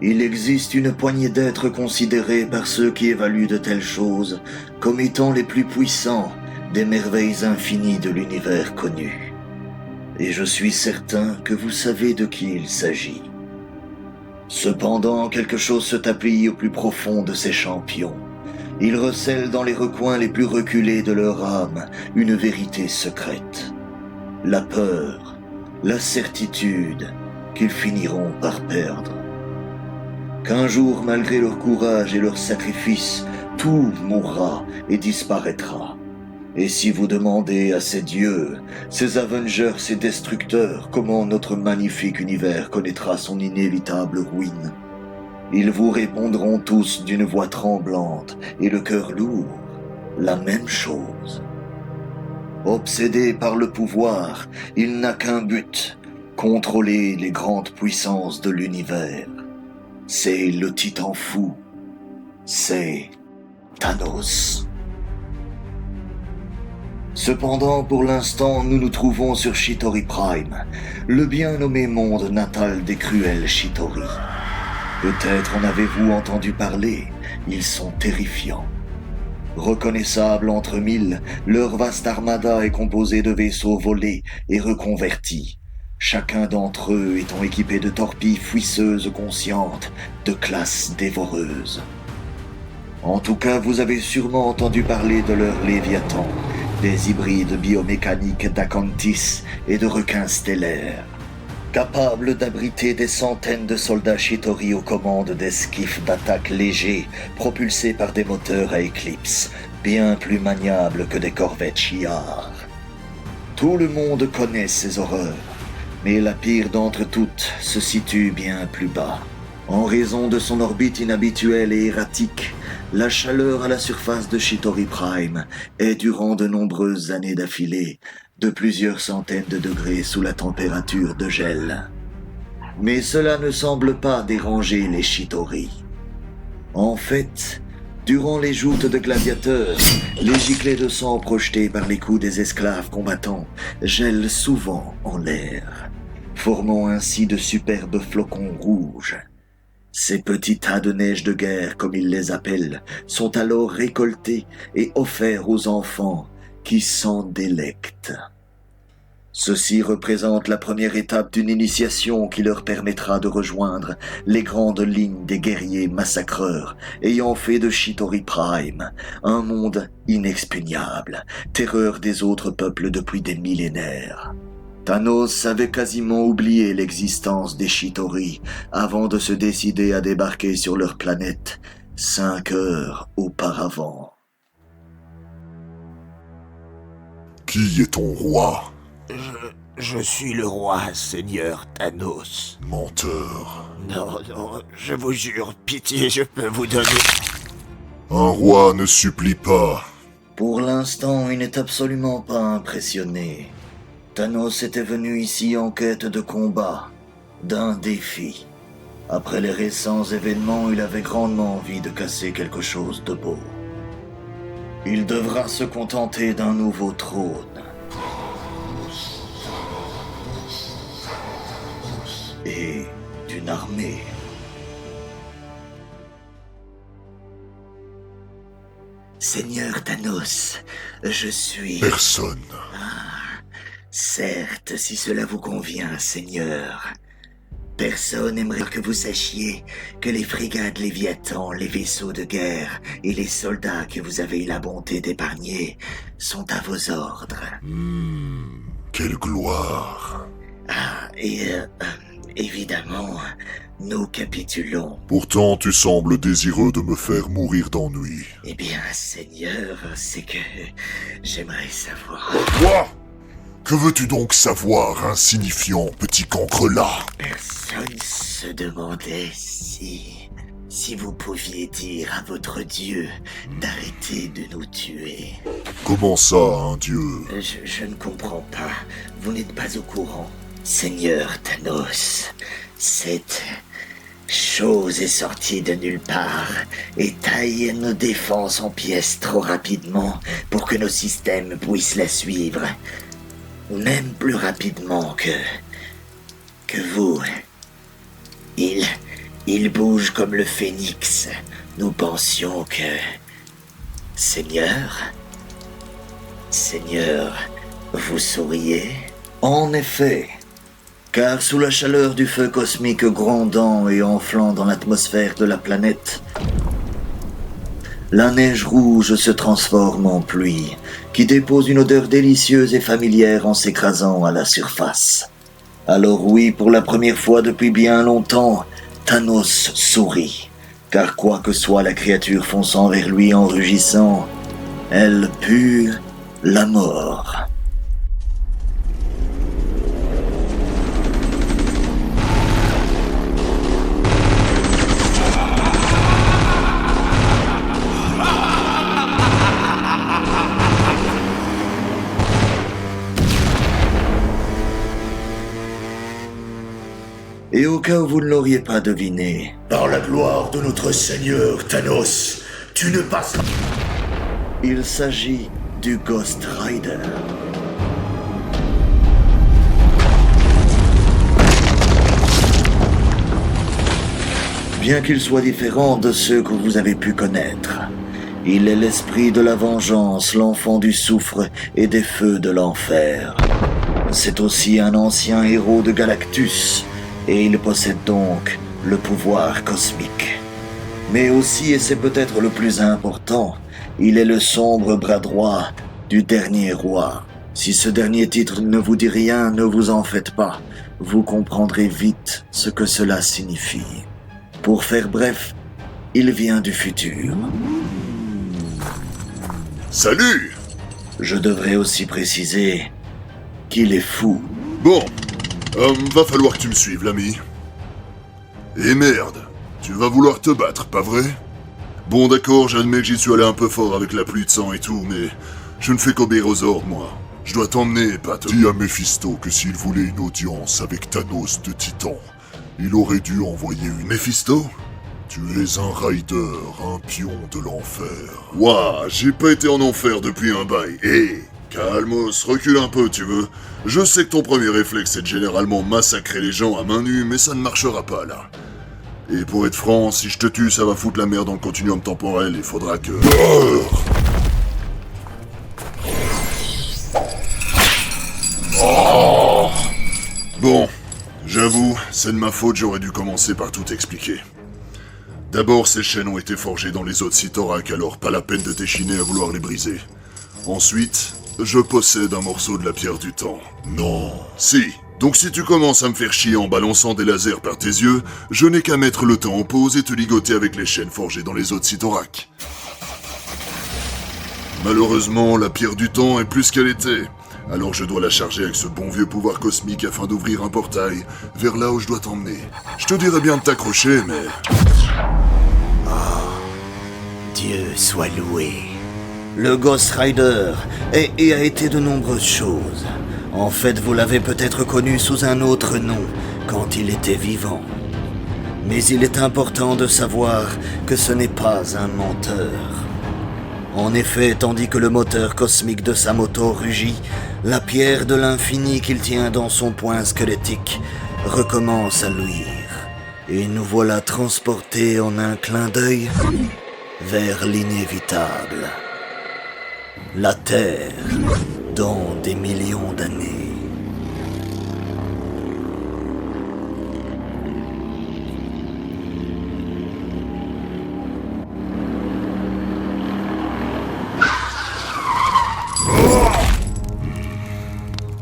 Il existe une poignée d'êtres considérés par ceux qui évaluent de telles choses comme étant les plus puissants des merveilles infinies de l'univers connu. Et je suis certain que vous savez de qui il s'agit. Cependant, quelque chose se tapit au plus profond de ces champions. Ils recèlent dans les recoins les plus reculés de leur âme une vérité secrète. La peur, la certitude qu'ils finiront par perdre. Qu'un jour, malgré leur courage et leur sacrifice, tout mourra et disparaîtra. Et si vous demandez à ces dieux, ces Avengers et destructeurs, comment notre magnifique univers connaîtra son inévitable ruine, ils vous répondront tous d'une voix tremblante et le cœur lourd, la même chose. Obsédé par le pouvoir, il n'a qu'un but, contrôler les grandes puissances de l'univers. C'est le titan fou, c'est Thanos. Cependant, pour l'instant, nous nous trouvons sur Chitauri Prime, le bien nommé monde natal des cruels Chitauri. Peut-être en avez-vous entendu parler, ils sont terrifiants. Reconnaissables entre mille, leur vaste armada est composée de vaisseaux volés et reconvertis, chacun d'entre eux étant équipé de torpilles fouisseuses conscientes, de classe dévoreuse. En tout cas, vous avez sûrement entendu parler de leur Léviathan, des hybrides biomécaniques d'Acanthis et de requins stellaires, capables d'abriter des centaines de soldats Chitauri aux commandes d'esquifs d'attaque légers, propulsés par des moteurs à éclipse, bien plus maniables que des corvettes Shi'ar. Tout le monde connaît ces horreurs, mais la pire d'entre toutes se situe bien plus bas. En raison de son orbite inhabituelle et erratique, la chaleur à la surface de Chitauri Prime est, durant de nombreuses années d'affilée, de plusieurs centaines de degrés sous la température de gel. Mais cela ne semble pas déranger les Chitauri. En fait, durant les joutes de gladiateurs, les giclées de sang projetés par les coups des esclaves combattants gèlent souvent en l'air, formant ainsi de superbes flocons rouges. Ces petits tas de neige de guerre, comme ils les appellent, sont alors récoltés et offerts aux enfants qui s'en délectent. Ceci représente la première étape d'une initiation qui leur permettra de rejoindre les grandes lignes des guerriers massacreurs ayant fait de Chitauri Prime un monde inexpugnable, terreur des autres peuples depuis des millénaires. Thanos avait quasiment oublié l'existence des Chitauri avant de se décider à débarquer sur leur planète 5 heures auparavant. Qui est ton roi? Je suis le roi, Seigneur Thanos. Menteur. Non, je vous jure, pitié, je peux vous donner... Un roi ne supplie pas. Pour l'instant, il n'est absolument pas impressionné. Thanos était venu ici en quête de combat, d'un défi. Après les récents événements, il avait grandement envie de casser quelque chose de beau. Il devra se contenter d'un nouveau trône. Et d'une armée. Seigneur Thanos, je suis... Personne. Certes, si cela vous convient, Seigneur. Personne n'aimerait que vous sachiez que les frégates Léviathan, les vaisseaux de guerre et les soldats que vous avez eu la bonté d'épargner sont à vos ordres. Quelle gloire. Évidemment, nous capitulons. Pourtant, tu sembles désireux de me faire mourir d'ennui. Eh bien, Seigneur, c'est que j'aimerais savoir... Quoi? Que veux-tu donc savoir, insignifiant petit cancrelat? Personne se demandait si vous pouviez dire à votre Dieu d'arrêter de nous tuer. Comment ça, un dieu? Je ne comprends pas. Vous n'êtes pas au courant. Seigneur Thanos, cette chose est sortie de nulle part et taille nos défenses en pièces trop rapidement pour que nos systèmes puissent la suivre. Même plus rapidement que vous. Il Il bouge comme le phénix. Nous pensions que... Seigneur, vous souriez? En effet, car sous la chaleur du feu cosmique grondant et enflant dans l'atmosphère de la planète, la neige rouge se transforme en pluie, qui dépose une odeur délicieuse et familière en s'écrasant à la surface. Alors oui, pour la première fois depuis bien longtemps, Thanos sourit, car quoi que soit la créature fonçant vers lui en rugissant, elle pue la mort. Et au cas où vous ne l'auriez pas deviné, par la gloire de notre Seigneur Thanos, tu ne passeras... il s'agit du Ghost Rider. Bien qu'il soit différent de ceux que vous avez pu connaître, il est l'esprit de la vengeance, l'enfant du soufre et des feux de l'enfer. C'est aussi un ancien héros de Galactus, et il possède donc le pouvoir cosmique. Mais aussi, et c'est peut-être le plus important, il est le sombre bras droit du dernier roi. Si ce dernier titre ne vous dit rien, ne vous en faites pas. Vous comprendrez vite ce que cela signifie. Pour faire bref, il vient du futur. Salut! Je devrais aussi préciser qu'il est fou. Bon, va falloir que tu me suives, l'ami. Et merde, tu vas vouloir te battre, pas vrai? Bon d'accord, j'admets que j'y suis allé un peu fort avec la pluie de sang et tout, mais je ne fais qu'obéir aux ordres, moi. Je dois t'emmener, pas te... Dis à Méphisto que s'il voulait une audience avec Thanos de Titan, il aurait dû envoyer une... Méphisto? Tu es un rider, un pion de l'enfer. Ouah, j'ai pas été en enfer depuis un bail. Hé, calmos, recule un peu, tu veux. Je sais que ton premier réflexe c'est de généralement massacrer les gens à main nue, mais ça ne marchera pas, là. Et pour être franc, si je te tue, ça va foutre la merde dans le continuum temporel, il faudra que... Bon, j'avoue, c'est de ma faute, j'aurais dû commencer par tout expliquer. D'abord, ces chaînes ont été forgées dans les os de Cyttorak, alors pas la peine de t'échiner à vouloir les briser. Ensuite, je possède un morceau de la pierre du temps. Non. Si. Donc si tu commences à me faire chier en balançant des lasers par tes yeux, je n'ai qu'à mettre le temps en pause et te ligoter avec les chaînes forgées dans les os de Cyttorak. Malheureusement, la pierre du temps est plus qu'elle était. Alors je dois la charger avec ce bon vieux pouvoir cosmique afin d'ouvrir un portail vers là où je dois t'emmener. Je te dirais bien de t'accrocher, mais... Dieu soit loué. Le Ghost Rider est et a été de nombreuses choses. En fait, vous l'avez peut-être connu sous un autre nom quand il était vivant. Mais il est important de savoir que ce n'est pas un menteur. En effet, tandis que le moteur cosmique de sa moto rugit, la pierre de l'infini qu'il tient dans son poing squelettique recommence à luire. Et nous voilà transportés en un clin d'œil vers l'inévitable. La Terre, dans des millions d'années.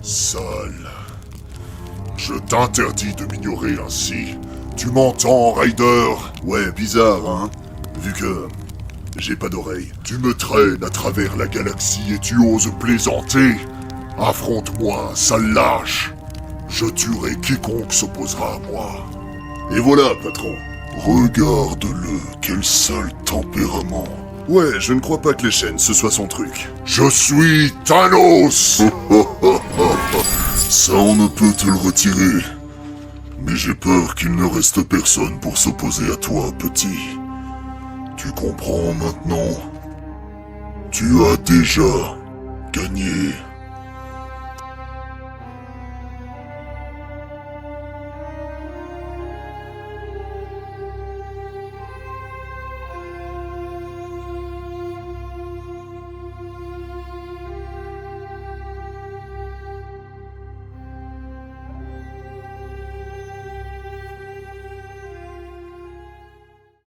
Sale. Je t'interdis de m'ignorer ainsi. Tu m'entends, Rider? Ouais, bizarre, hein? Vu que... j'ai pas d'oreille. Tu me traînes à travers la galaxie et tu oses plaisanter? Affronte-moi, sale lâche. Je tuerai quiconque s'opposera à moi. Et voilà, patron. Regarde-le, quel sale tempérament. Ouais, je ne crois pas que les chaînes, ce soit son truc. Je suis Thanos. Ça, on ne peut te le retirer. Mais j'ai peur qu'il ne reste personne pour s'opposer à toi, petit. Tu comprends maintenant? Tu as déjà gagné.